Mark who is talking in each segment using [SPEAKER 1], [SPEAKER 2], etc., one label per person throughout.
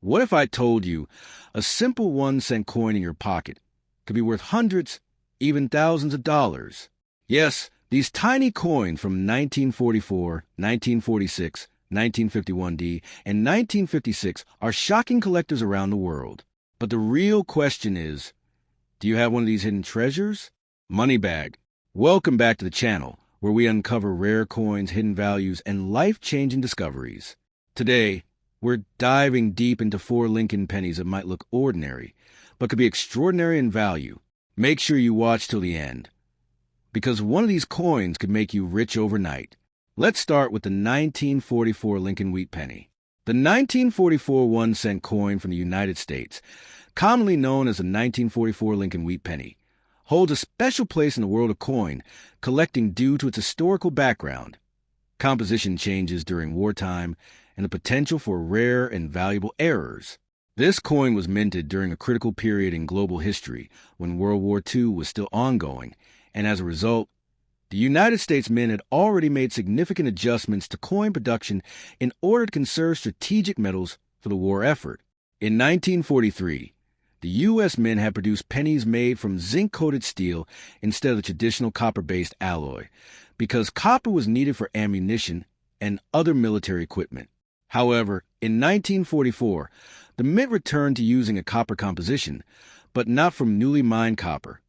[SPEAKER 1] What if I told you a simple 1-cent coin in your pocket could be worth hundreds, even thousands of dollars? Yes, these tiny coins from 1944, 1946, 1951D, and 1956 are shocking collectors around the world. But the real question is, do you have one of these hidden treasures? Moneybag. Welcome back to the channel, where we uncover rare coins, hidden values, and life-changing discoveries. Today, we're diving deep into 4 Lincoln pennies that might look ordinary, but could be extraordinary in value. Make sure you watch till the end, because one of these coins could make you rich overnight. Let's start with the 1944 Lincoln Wheat Penny. The 1944 1-cent coin from the United States, commonly known as the 1944 Lincoln Wheat Penny, holds a special place in the world of coin collecting due to its historical background, composition changes during wartime, and the potential for rare and valuable errors. This coin was minted during a critical period in global history when World War II was still ongoing, and as a result, the United States Mint had already made significant adjustments to coin production in order to conserve strategic metals for the war effort. In 1943, the U.S. Mint had produced pennies made from zinc-coated steel instead of the traditional copper-based alloy, because copper was needed for ammunition and other military equipment. However, in 1944, the Mint returned to using a copper composition, but not from newly mined copper.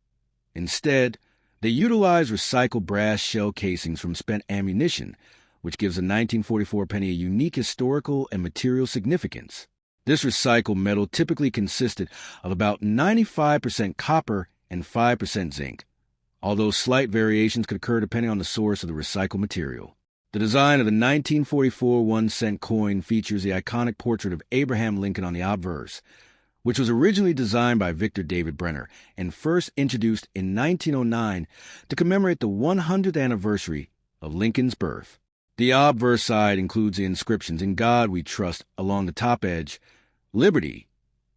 [SPEAKER 1] Instead, they utilized recycled brass shell casings from spent ammunition, which gives the 1944 penny a unique historical and material significance. This recycled metal typically consisted of about 95% copper and 5% zinc, although slight variations could occur depending on the source of the recycled material. The design of the 1944 1-cent coin features the iconic portrait of Abraham Lincoln on the obverse, which was originally designed by Victor David Brenner and first introduced in 1909 to commemorate the 100th anniversary of Lincoln's birth. The obverse side includes the inscriptions, "In God We Trust," along the top edge, "Liberty,"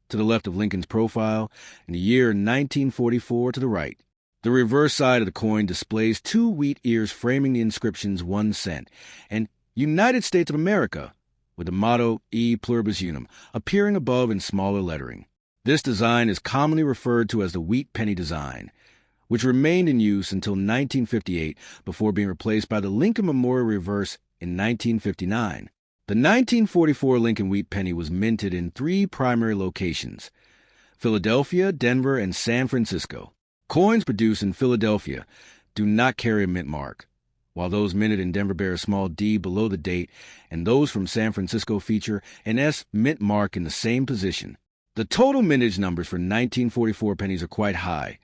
[SPEAKER 1] to the left of Lincoln's profile, and the year 1944 to the right. The reverse side of the coin displays 2 wheat ears framing the inscriptions 1 cent and United States of America, with the motto E Pluribus Unum appearing above in smaller lettering. This design is commonly referred to as the wheat penny design, which remained in use until 1958 before being replaced by the Lincoln Memorial reverse in 1959. The 1944 Lincoln Wheat Penny was minted in 3 primary locations: Philadelphia, Denver, and San Francisco. Coins produced in Philadelphia do not carry a mint mark, while those minted in Denver bear a small D below the date, and those from San Francisco feature an S mint mark in the same position. The total mintage numbers for 1944 pennies are quite high,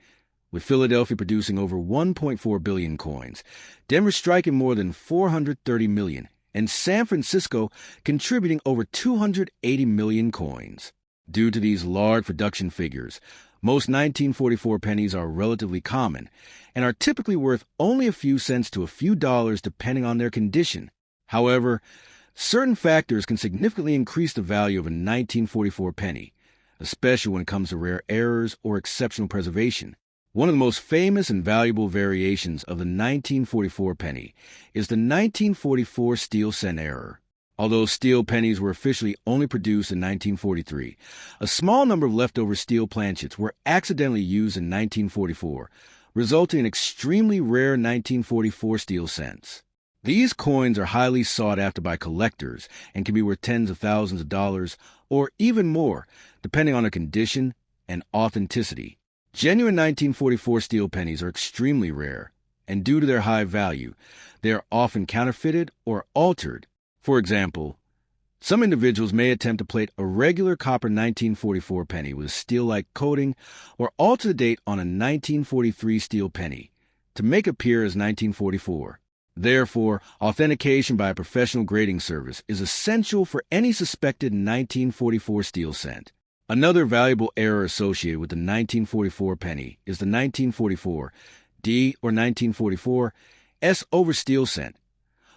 [SPEAKER 1] with Philadelphia producing over 1.4 billion coins, Denver striking more than 430 million, and San Francisco contributing over 280 million coins. Due to these large production figures, most 1944 pennies are relatively common and are typically worth only a few cents to a few dollars depending on their condition. However, certain factors can significantly increase the value of a 1944 penny, especially when it comes to rare errors or exceptional preservation. One of the most famous and valuable variations of the 1944 penny is the 1944 steel cent error. Although steel pennies were officially only produced in 1943, a small number of leftover steel planchets were accidentally used in 1944, resulting in extremely rare 1944 steel cents. These coins are highly sought after by collectors and can be worth tens of thousands of dollars or even more, depending on their condition and authenticity. Genuine 1944 steel pennies are extremely rare, and due to their high value, they are often counterfeited or altered. For example, some individuals may attempt to plate a regular copper 1944 penny with a steel-like coating or alter the date on a 1943 steel penny to make it appear as 1944. Therefore, authentication by a professional grading service is essential for any suspected 1944 steel cent. Another valuable error associated with the 1944 penny is the 1944 D or 1944 S over steel cent,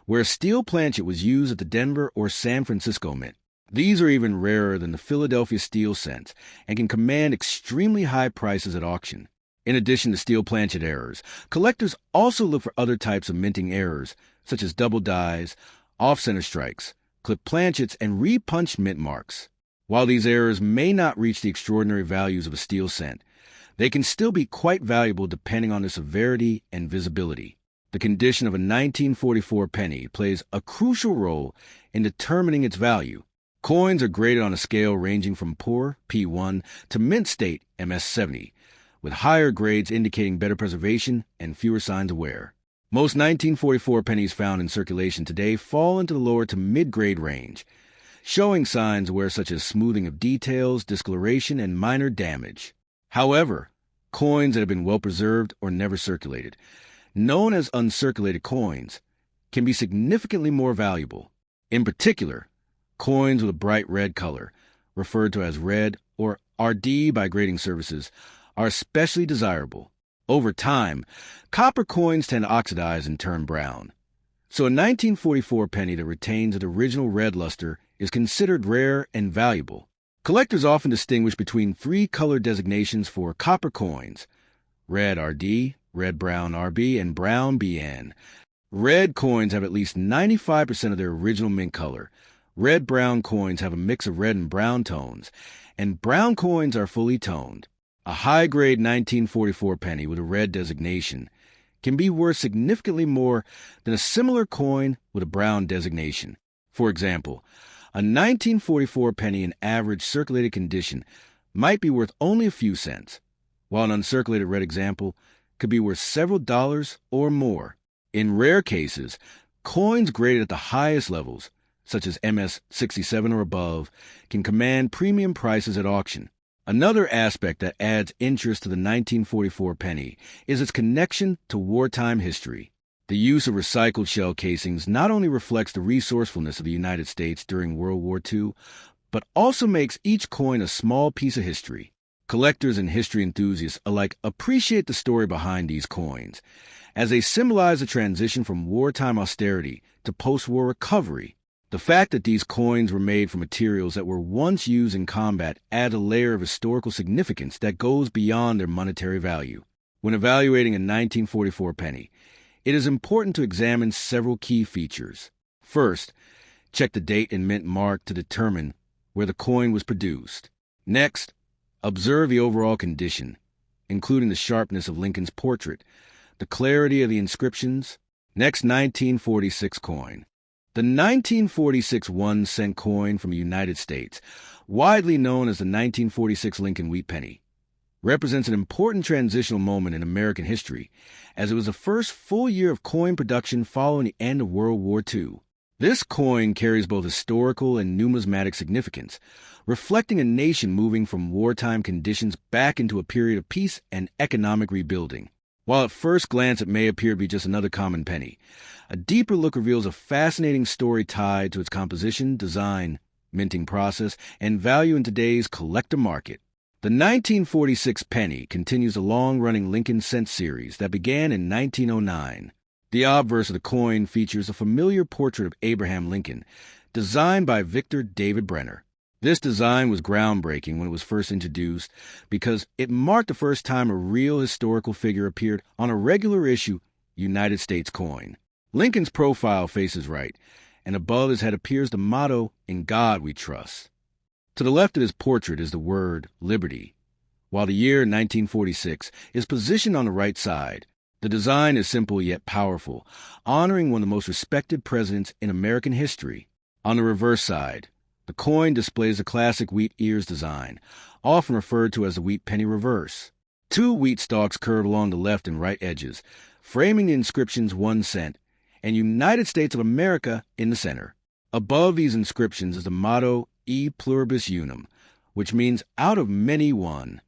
[SPEAKER 1] where a steel planchet was used at the Denver or San Francisco Mint. These are even rarer than the Philadelphia steel cents and can command extremely high prices at auction. In addition to steel planchet errors, collectors also look for other types of minting errors, such as double dies, off-center strikes, clip planchets, and repunched mint marks. While these errors may not reach the extraordinary values of a steel cent, they can still be quite valuable depending on their severity and visibility. The condition of a 1944 penny plays a crucial role in determining its value. Coins are graded on a scale ranging from poor, P1, to mint state, MS70, with higher grades indicating better preservation and fewer signs of wear. Most 1944 pennies found in circulation today fall into the lower to mid-grade range, showing signs of wear such as smoothing of details, discoloration, and minor damage. However, coins that have been well preserved or never circulated, known as uncirculated coins, can be significantly more valuable. In particular, coins with a bright red color, referred to as red or RD by grading services, are especially desirable. Over time, copper coins tend to oxidize and turn brown. So a 1944 penny that retains its original red luster is considered rare and valuable. Collectors often distinguish between three color designations for copper coins: red RD, red-brown RB, and brown BN. Red coins have at least 95% of their original mint color. Red-brown coins have a mix of red and brown tones, and brown coins are fully toned. A high-grade 1944 penny with a red designation can be worth significantly more than a similar coin with a brown designation. For example, a 1944 penny in average circulated condition might be worth only a few cents, while an uncirculated red example could be worth several dollars or more. In rare cases, coins graded at the highest levels, such as MS67 or above, can command premium prices at auction. Another aspect that adds interest to the 1944 penny is its connection to wartime history. The use of recycled shell casings not only reflects the resourcefulness of the United States during World War II, but also makes each coin a small piece of history. Collectors and history enthusiasts alike appreciate the story behind these coins, as they symbolize the transition from wartime austerity to post-war recovery. The fact that these coins were made from materials that were once used in combat adds a layer of historical significance that goes beyond their monetary value. When evaluating a 1944 penny, it is important to examine several key features. First, check the date and mint mark to determine where the coin was produced. Next, observe the overall condition, including the sharpness of Lincoln's portrait, the clarity of the inscriptions. Next, 1946 coin. The 1946 1-cent coin from the United States, widely known as the 1946 Lincoln Wheat Penny, represents an important transitional moment in American history, as it was the first full year of coin production following the end of World War II. This coin carries both historical and numismatic significance, reflecting a nation moving from wartime conditions back into a period of peace and economic rebuilding. While at first glance it may appear to be just another common penny, a deeper look reveals a fascinating story tied to its composition, design, minting process, and value in today's collector market. The 1946 penny continues a long-running Lincoln cent series that began in 1909. The obverse of the coin features a familiar portrait of Abraham Lincoln, designed by Victor David Brenner. This design was groundbreaking when it was first introduced because it marked the first time a real historical figure appeared on a regular issue United States coin. Lincoln's profile faces right, and above his head appears the motto, "In God We Trust." To the left of his portrait is the word liberty, while the year 1946 is positioned on the right side. The design is simple yet powerful, honoring one of the most respected presidents in American history. On the reverse side, the coin displays the classic wheat ears design, often referred to as the wheat penny reverse. Two wheat stalks curve along the left and right edges, framing the inscriptions 1 cent and United States of America in the center. Above these inscriptions is the motto E pluribus unum, which means out of many one.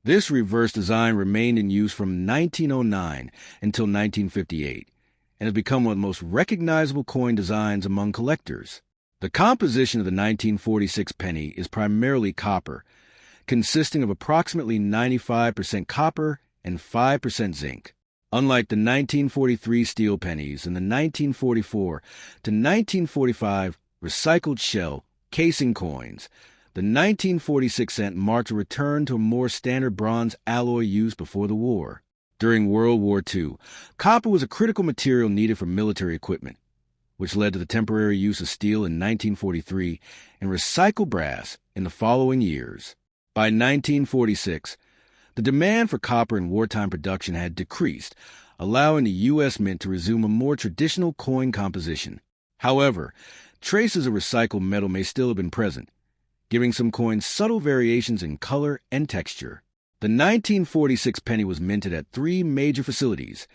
[SPEAKER 1] This reverse design remained in use from 1909 until 1958 and has become one of the most recognizable coin designs among collectors. The composition of the 1946 penny is primarily copper, consisting of approximately 95% copper and 5% zinc. Unlike the 1943 steel pennies and the 1944 to 1945 recycled shell casing coins, the 1946 cent marked a return to a more standard bronze alloy used before the war. During World War II, copper was a critical material needed for military equipment. which led to the temporary use of steel in 1943 and recycled brass in the following years. By 1946, the demand for copper in wartime production had decreased, allowing the U.S. Mint to resume a more traditional coin composition. However, traces of recycled metal may still have been present, giving some coins subtle variations in color and texture. The 1946 penny was minted at 3 major facilities: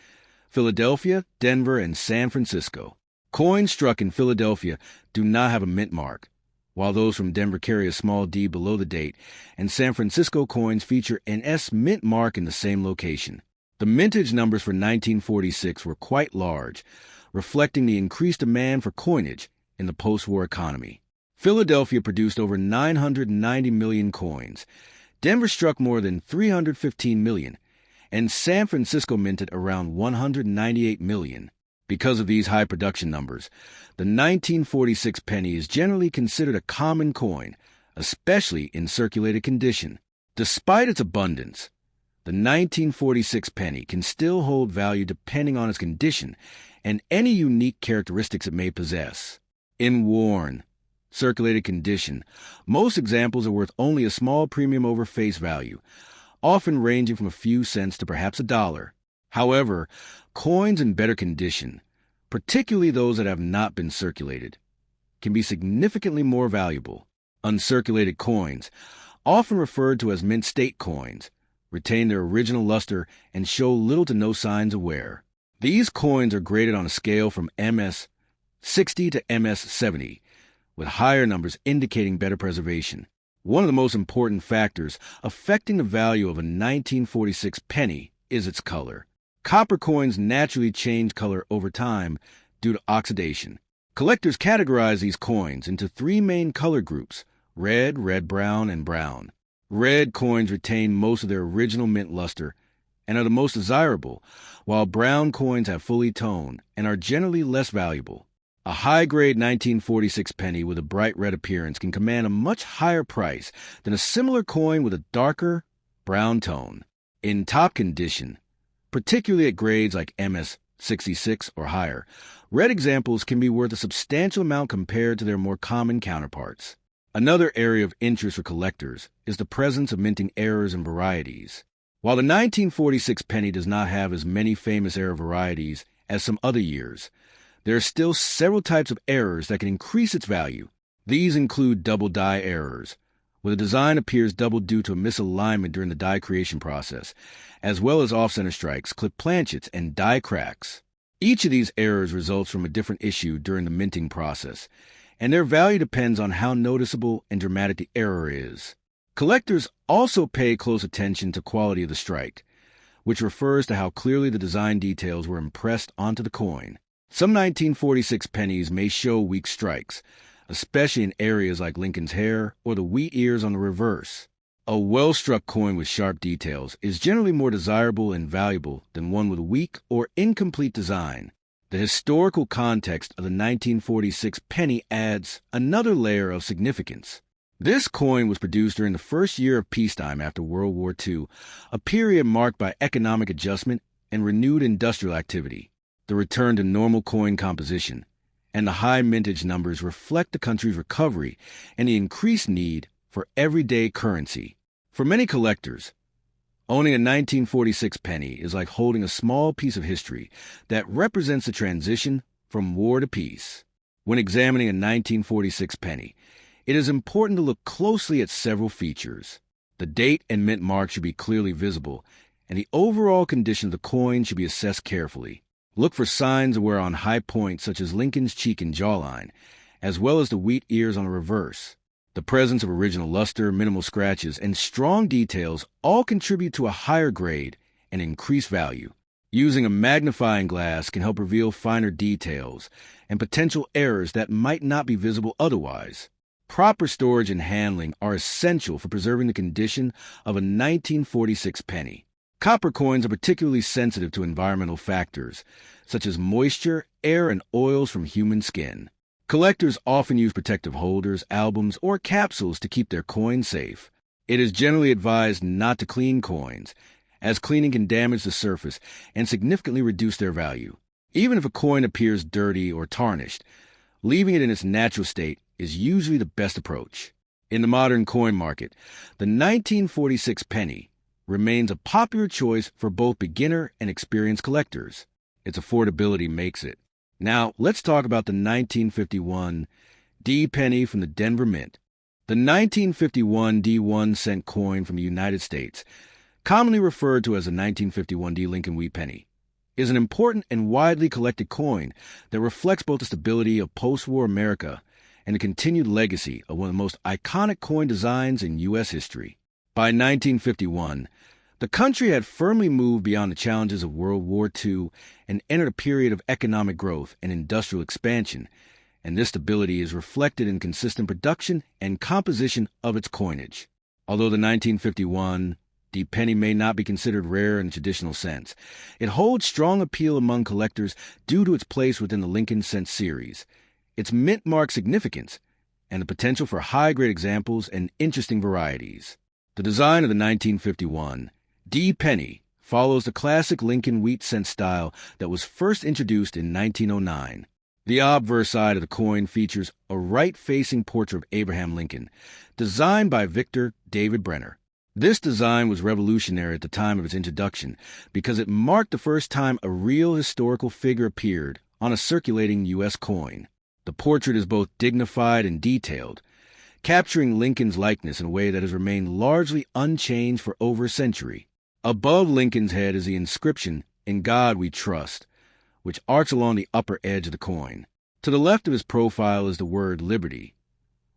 [SPEAKER 1] Philadelphia, Denver, and San Francisco. Coins struck in Philadelphia do not have a mint mark, while those from Denver carry a small D below the date, and San Francisco coins feature an S mint mark in the same location. The mintage numbers for 1946 were quite large, reflecting the increased demand for coinage in the post-war economy. Philadelphia produced over 990 million coins. Denver struck more than 315 million, and San Francisco minted around 198 million. Because of these high production numbers, the 1946 penny is generally considered a common coin, especially in circulated condition. Despite its abundance, the 1946 penny can still hold value depending on its condition and any unique characteristics it may possess. In worn, circulated condition, most examples are worth only a small premium over face value, often ranging from a few cents to perhaps $1. However, coins in better condition, particularly those that have not been circulated, can be significantly more valuable. Uncirculated coins, often referred to as mint state coins, retain their original luster and show little to no signs of wear. These coins are graded on a scale from MS 60 to MS 70, with higher numbers indicating better preservation. One of the most important factors affecting the value of a 1946 penny is its color. Copper coins naturally change color over time due to oxidation. Collectors categorize these coins into 3 main color groups: red, red-brown, and brown. Red coins retain most of their original mint luster and are the most desirable, while brown coins have fully toned and are generally less valuable. A high-grade 1946 penny with a bright red appearance can command a much higher price than a similar coin with a darker brown tone. In top condition, particularly at grades like MS 66 or higher, red examples can be worth a substantial amount compared to their more common counterparts. Another area of interest for collectors is the presence of minting errors and varieties. While the 1946 penny does not have as many famous error varieties as some other years, there are still several types of errors that can increase its value. These include double die errors, where the design appears double due to a misalignment during the die creation process, as well as off-center strikes, clip planchets, and die cracks. Each of these errors results from a different issue during the minting process, and their value depends on how noticeable and dramatic the error is. Collectors also pay close attention to quality of the strike, which refers to how clearly the design details were impressed onto the coin. Some 1946 pennies may show weak strikes, especially in areas like Lincoln's hair or the wheat ears on the reverse. A well-struck coin with sharp details is generally more desirable and valuable than one with weak or incomplete design. The historical context of the 1946 penny adds another layer of significance. This coin was produced during the first year of peacetime after World War II, a period marked by economic adjustment and renewed industrial activity. The return to normal coin composition and the high mintage numbers reflect the country's recovery and the increased need for everyday currency. For many collectors, owning a 1946 penny is like holding a small piece of history that represents the transition from war to peace. When examining a 1946 penny, it is important to look closely at several features. The date and mint mark should be clearly visible, and the overall condition of the coin should be assessed carefully. Look for signs of wear on high points such as Lincoln's cheek and jawline, as well as the wheat ears on the reverse. The presence of original luster, minimal scratches, and strong details all contribute to a higher grade and increased value. Using a magnifying glass can help reveal finer details and potential errors that might not be visible otherwise. Proper storage and handling are essential for preserving the condition of a 1946 penny. Copper coins are particularly sensitive to environmental factors, such as moisture, air, and oils from human skin. Collectors often use protective holders, albums, or capsules to keep their coins safe. It is generally advised not to clean coins, as cleaning can damage the surface and significantly reduce their value. Even if a coin appears dirty or tarnished, leaving it in its natural state is usually the best approach. In the modern coin market, the 1946 penny remains a popular choice for both beginner and experienced collectors. Its affordability makes it. Now, let's talk about the 1951 D penny from the Denver Mint. The 1951 D 1 cent coin from the United States, commonly referred to as the 1951 D Lincoln Wheat Penny, is an important and widely collected coin that reflects both the stability of post-war America and the continued legacy of one of the most iconic coin designs in U.S. history. By 1951, the country had firmly moved beyond the challenges of World War II and entered a period of economic growth and industrial expansion, and this stability is reflected in consistent production and composition of its coinage. Although the 1951 D penny may not be considered rare in the traditional sense, it holds strong appeal among collectors due to its place within the Lincoln Cent series, its mint mark significance, and the potential for high-grade examples and interesting varieties. The design of the 1951 D penny follows the classic Lincoln Wheat Cent style that was first introduced in 1909. The obverse side of the coin features a right-facing portrait of Abraham Lincoln, designed by Victor David Brenner. This design was revolutionary at the time of its introduction because it marked the first time a real historical figure appeared on a circulating U.S. coin. The portrait is both dignified and detailed, capturing Lincoln's likeness in a way that has remained largely unchanged for over a century. Above Lincoln's head is the inscription, "In God We Trust," which arcs along the upper edge of the coin. To the left of his profile is the word Liberty,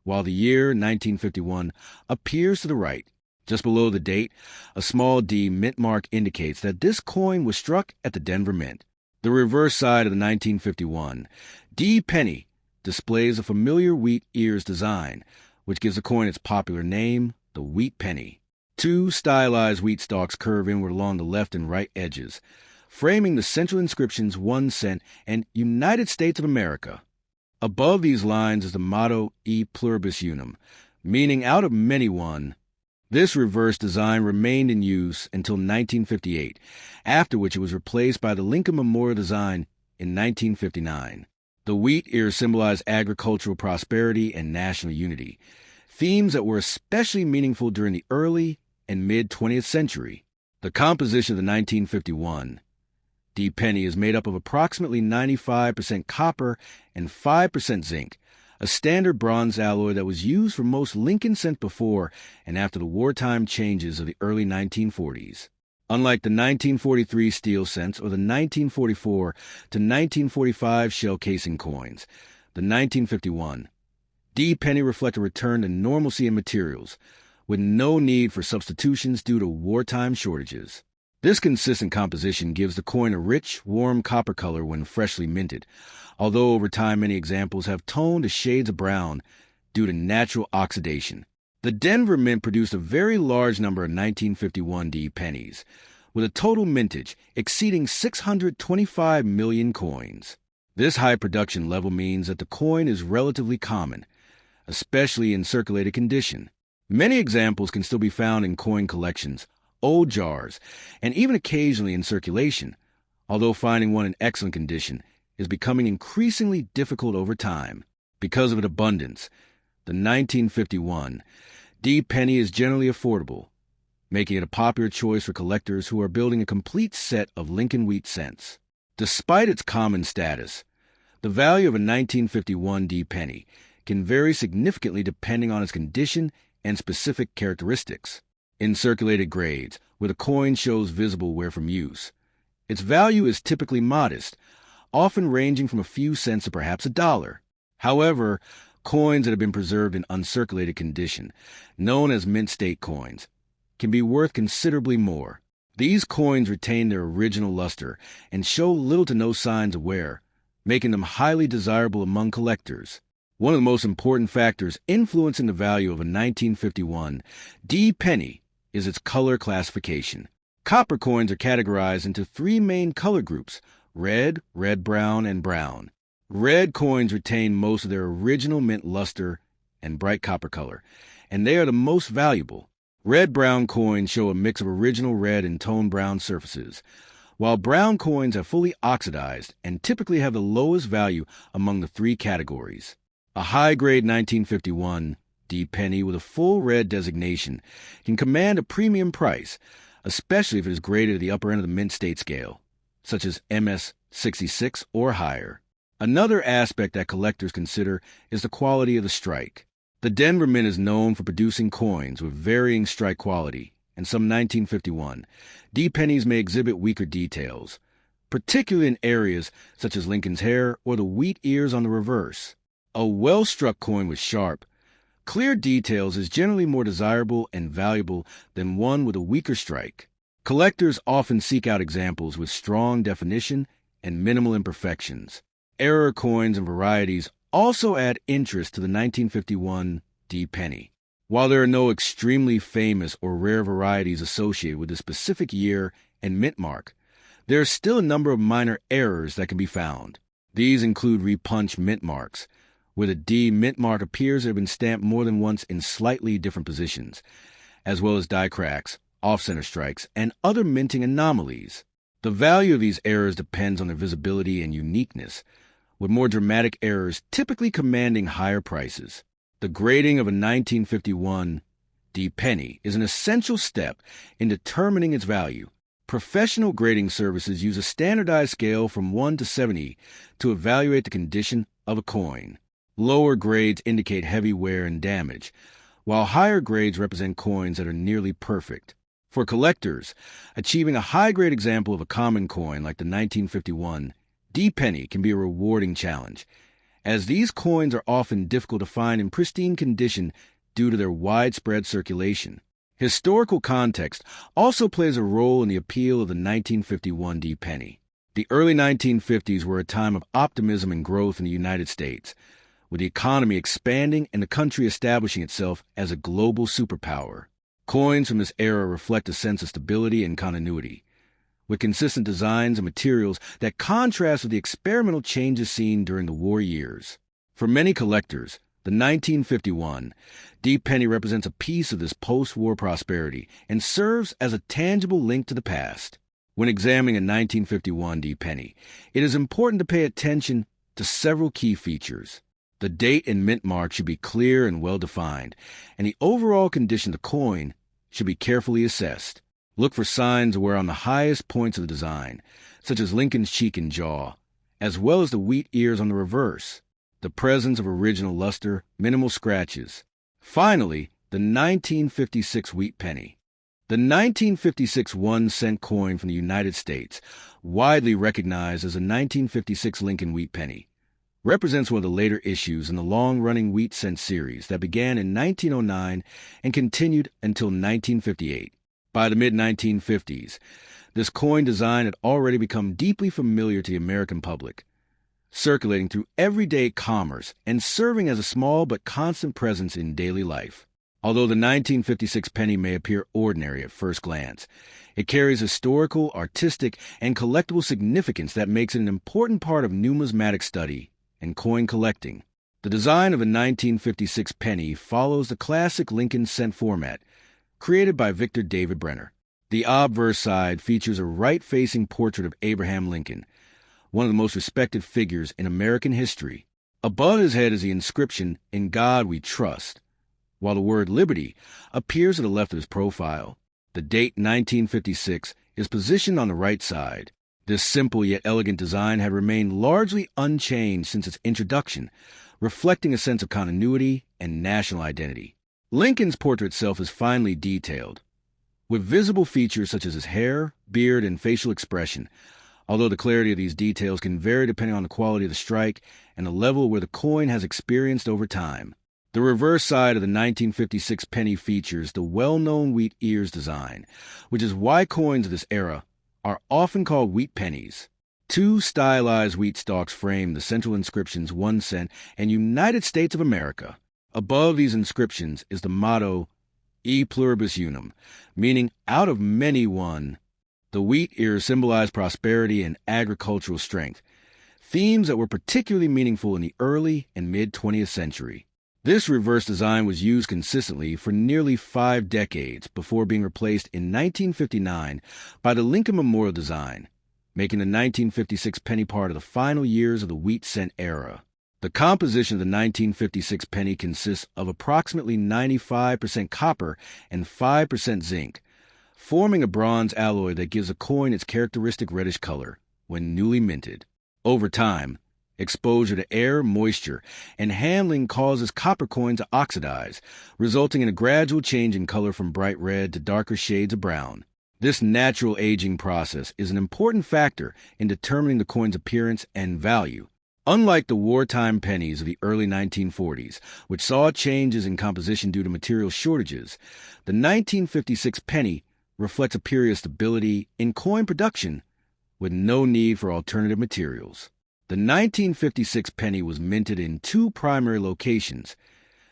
[SPEAKER 1] while the year 1951 appears to the right. Just below the date, a small D mint mark indicates that this coin was struck at the Denver Mint. The reverse side of the 1951 D penny displays a familiar wheat ears design, which gives the coin its popular name, the Wheat Penny. Two stylized wheat stalks curve inward along the left and right edges, framing the central inscriptions 1 cent and United States of America. Above these lines is the motto E pluribus unum, meaning out of many one. This reverse design remained in use until 1958, after which it was replaced by the Lincoln Memorial design in 1959. The wheat ears symbolize agricultural prosperity and national unity, themes that were especially meaningful during the early and mid-20th century. The composition of the 1951 D penny is made up of approximately 95% copper and 5% zinc, a standard bronze alloy that was used for most Lincoln cents before and after the wartime changes of the early 1940s. Unlike the 1943 steel cents or the 1944 to 1945 shell casing coins, the 1951 D penny reflect a return to normalcy in materials, with no need for substitutions due to wartime shortages. This consistent composition gives the coin a rich, warm copper color when freshly minted, although over time many examples have toned to shades of brown due to natural oxidation. The Denver Mint produced a very large number of 1951 D pennies, with a total mintage exceeding 625 million coins. This high production level means that the coin is relatively common, especially in circulated condition. Many examples can still be found in coin collections, old jars, and even occasionally in circulation, although finding one in excellent condition is becoming increasingly difficult over time. Because of its abundance, the 1951 D penny is generally affordable, making it a popular choice for collectors who are building a complete set of Lincoln Wheat Cents. Despite its common status, the value of a 1951 D penny can vary significantly depending on its condition and specific characteristics. In circulated grades, where the coin shows visible wear from use, its value is typically modest, often ranging from a few cents to perhaps $1. However, coins that have been preserved in uncirculated condition, known as mint state coins, can be worth considerably more. These coins retain their original luster and show little to no signs of wear, making them highly desirable among collectors. One of the most important factors influencing the value of a 1951 D penny is its color classification. Copper coins are categorized into three main color groups: red, red-brown, and brown. Red coins retain most of their original mint luster and bright copper color, and they are the most valuable. Red-brown coins show a mix of original red and tone brown surfaces, while brown coins have fully oxidized and typically have the lowest value among the three categories. A high-grade 1951 D penny with a full red designation can command a premium price, especially if it is graded at the upper end of the mint state scale, such as MS 66 or higher. Another aspect that collectors consider is the quality of the strike. The Denver Mint is known for producing coins with varying strike quality, and some 1951 D pennies may exhibit weaker details, particularly in areas such as Lincoln's hair or the wheat ears on the reverse. A well-struck coin with sharp, clear details is generally more desirable and valuable than one with a weaker strike. Collectors often seek out examples with strong definition and minimal imperfections. Error coins and varieties also add interest to the 1951 D penny. While there are no extremely famous or rare varieties associated with a specific year and mint mark, there are still a number of minor errors that can be found. These include repunch mint marks, where the D mint mark appears to have been stamped more than once in slightly different positions, as well as die cracks, off-center strikes, and other minting anomalies. The value of these errors depends on their visibility and uniqueness, with more dramatic errors typically commanding higher prices. The grading of a 1951 D penny is an essential step in determining its value. Professional grading services use a standardized scale from 1 to 70 to evaluate the condition of a coin. Lower grades indicate heavy wear and damage, while higher grades represent coins that are nearly perfect. For collectors, achieving a high-grade example of a common coin like the 1951 D penny can be a rewarding challenge, as these coins are often difficult to find in pristine condition due to their widespread circulation. Historical context also plays a role in the appeal of the 1951 D penny. The early 1950s were a time of optimism and growth in the United States, with the economy expanding and the country establishing itself as a global superpower. Coins from this era reflect a sense of stability and continuity, with consistent designs and materials that contrast with the experimental changes seen during the war years. For many collectors, the 1951 D penny represents a piece of this post-war prosperity and serves as a tangible link to the past. When examining a 1951 D penny, it is important to pay attention to several key features. The date and mint mark should be clear and well-defined, and the overall condition of the coin should be carefully assessed. Look for signs of wear on the highest points of the design, such as Lincoln's cheek and jaw, as well as the wheat ears on the reverse, the presence of original luster, minimal scratches. Finally, the 1956 wheat penny. The 1956 1-cent coin from the United States, widely recognized as a 1956 Lincoln Wheat Penny, represents one of the later issues in the long-running wheat cent series that began in 1909 and continued until 1958. By the mid-1950s, this coin design had already become deeply familiar to the American public, circulating through everyday commerce and serving as a small but constant presence in daily life. Although the 1956 penny may appear ordinary at first glance, it carries historical, artistic, and collectible significance that makes it an important part of numismatic study and coin collecting. The design of a 1956 penny follows the classic Lincoln cent format, created by Victor David Brenner. The obverse side features a right-facing portrait of Abraham Lincoln, one of the most respected figures in American history. Above his head is the inscription, "In God We Trust," while the word liberty appears to the left of his profile. The date 1956 is positioned on the right side. This simple yet elegant design had remained largely unchanged since its introduction, reflecting a sense of continuity and national identity. Lincoln's portrait itself is finely detailed, with visible features such as his hair, beard, and facial expression, although the clarity of these details can vary depending on the quality of the strike and the level where the coin has experienced over time. The reverse side of the 1956 penny features the well-known wheat ears design, which is why coins of this era are often called wheat pennies. Two stylized wheat stalks frame the central inscriptions 1 cent and United States of America. Above these inscriptions is the motto, E pluribus unum, meaning out of many one. The wheat ears symbolize prosperity and agricultural strength, themes that were particularly meaningful in the early and mid-20th century. This reverse design was used consistently for nearly 5 decades before being replaced in 1959 by the Lincoln Memorial design, making the 1956 penny part of the final years of the wheat cent era. The composition of the 1956 penny consists of approximately 95% copper and 5% zinc, forming a bronze alloy that gives a coin its characteristic reddish color when newly minted. Over time, exposure to air, moisture, and handling causes copper coin to oxidize, resulting in a gradual change in color from bright red to darker shades of brown. This natural aging process is an important factor in determining the coin's appearance and value. Unlike the wartime pennies of the early 1940s, which saw changes in composition due to material shortages, the 1956 penny reflects a period of stability in coin production with no need for alternative materials. The 1956 penny was minted in two primary locations,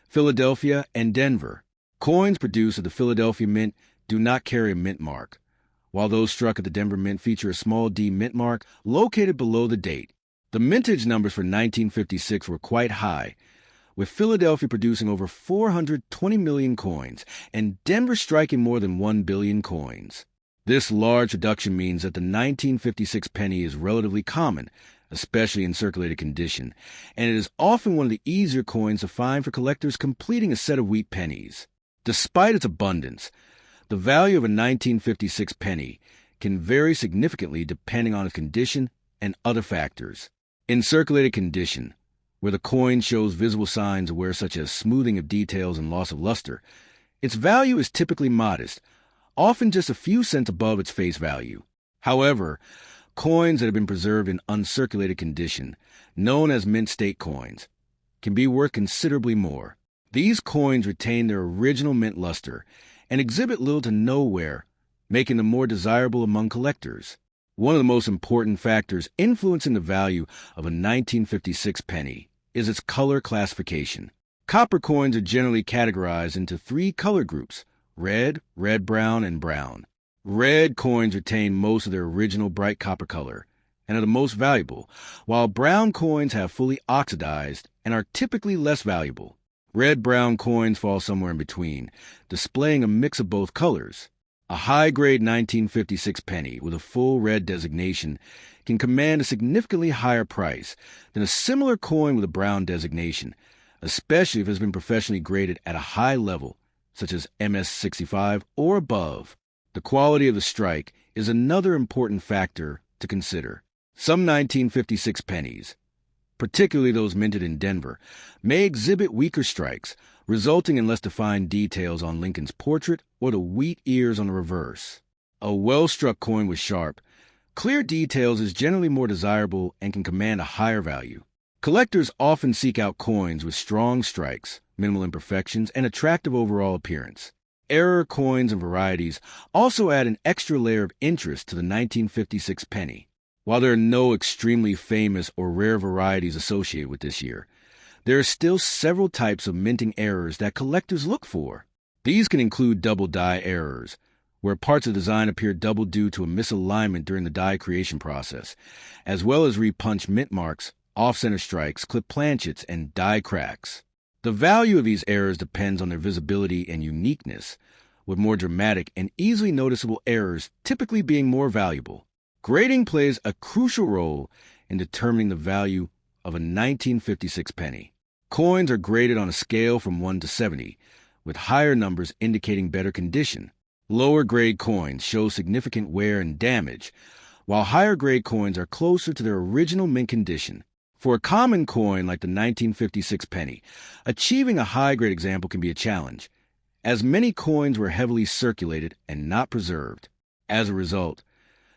[SPEAKER 1] Philadelphia and Denver. Coins produced at the Philadelphia Mint do not carry a mint mark, while those struck at the Denver Mint feature a small D mint mark located below the date. The mintage numbers for 1956 were quite high, with Philadelphia producing over 420 million coins and Denver striking more than 1 billion coins. This large reduction means that the 1956 penny is relatively common, especially in circulated condition, and it is often one of the easier coins to find for collectors completing a set of wheat pennies. Despite its abundance, the value of a 1956 penny can vary significantly depending on its condition and other factors. In circulated condition, where the coin shows visible signs of wear such as smoothing of details and loss of luster, its value is typically modest, often just a few cents above its face value. However, coins that have been preserved in uncirculated condition, known as mint state coins, can be worth considerably more. These coins retain their original mint luster and exhibit little to no wear, making them more desirable among collectors. One of the most important factors influencing the value of a 1956 penny is its color classification. Copper coins are generally categorized into three color groups: red, red-brown, and brown. Red coins retain most of their original bright copper color and are the most valuable, while brown coins have fully oxidized and are typically less valuable. Red-brown coins fall somewhere in between, displaying a mix of both colors. A high-grade 1956 penny with a full red designation can command a significantly higher price than a similar coin with a brown designation, especially if it has been professionally graded at a high level, such as MS-65 or above. The quality of the strike is another important factor to consider. Some 1956 pennies, particularly those minted in Denver, may exhibit weaker strikes, resulting in less defined details on Lincoln's portrait or the wheat ears on the reverse. A well-struck coin with sharp, clear details is generally more desirable and can command a higher value. Collectors often seek out coins with strong strikes, minimal imperfections, and attractive overall appearance. Error coins and varieties also add an extra layer of interest to the 1956 penny. While there are no extremely famous or rare varieties associated with this year, there are still several types of minting errors that collectors look for. These can include double die errors, where parts of the design appear double due to a misalignment during the die creation process, as well as repunched mint marks, off-center strikes, clip planchets, and die cracks. The value of these errors depends on their visibility and uniqueness, with more dramatic and easily noticeable errors typically being more valuable. Grading plays a crucial role in determining the value of a 1956 penny. Coins are graded on a scale from 1 to 70, with higher numbers indicating better condition. Lower-grade coins show significant wear and damage, while higher-grade coins are closer to their original mint condition. For a common coin like the 1956 penny, achieving a high-grade example can be a challenge, as many coins were heavily circulated and not preserved. As a result,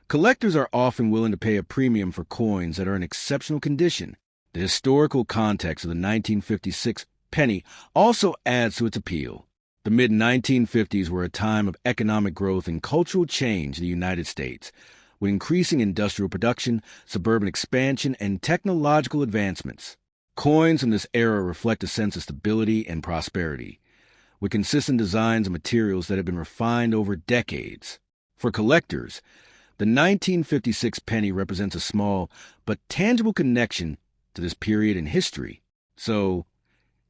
[SPEAKER 1] collectors are often willing to pay a premium for coins that are in exceptional condition. The historical context of the 1956 penny also adds to its appeal. The mid-1950s were a time of economic growth and cultural change in the United States, with increasing industrial production, suburban expansion, and technological advancements. Coins from this era reflect a sense of stability and prosperity, with consistent designs and materials that have been refined over decades. For collectors, the 1956 penny represents a small but tangible connection to this period in history. So,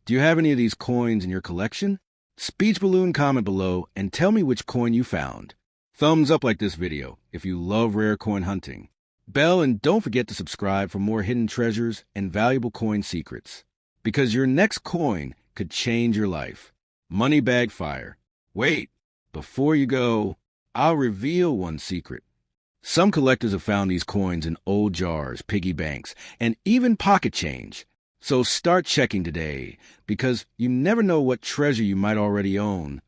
[SPEAKER 1] do you have any of these coins in your collection? Speech balloon comment below and tell me which coin you found. Thumbs up like this video if you love rare coin hunting. bell, and don't forget to subscribe for more hidden treasures and valuable coin secrets. Because your next coin could change your life. Money Bag Fire. Wait, before you go, I'll reveal one secret. Some collectors have found these coins in old jars, piggy banks, and even pocket change. So start checking today, because you never know what treasure you might already own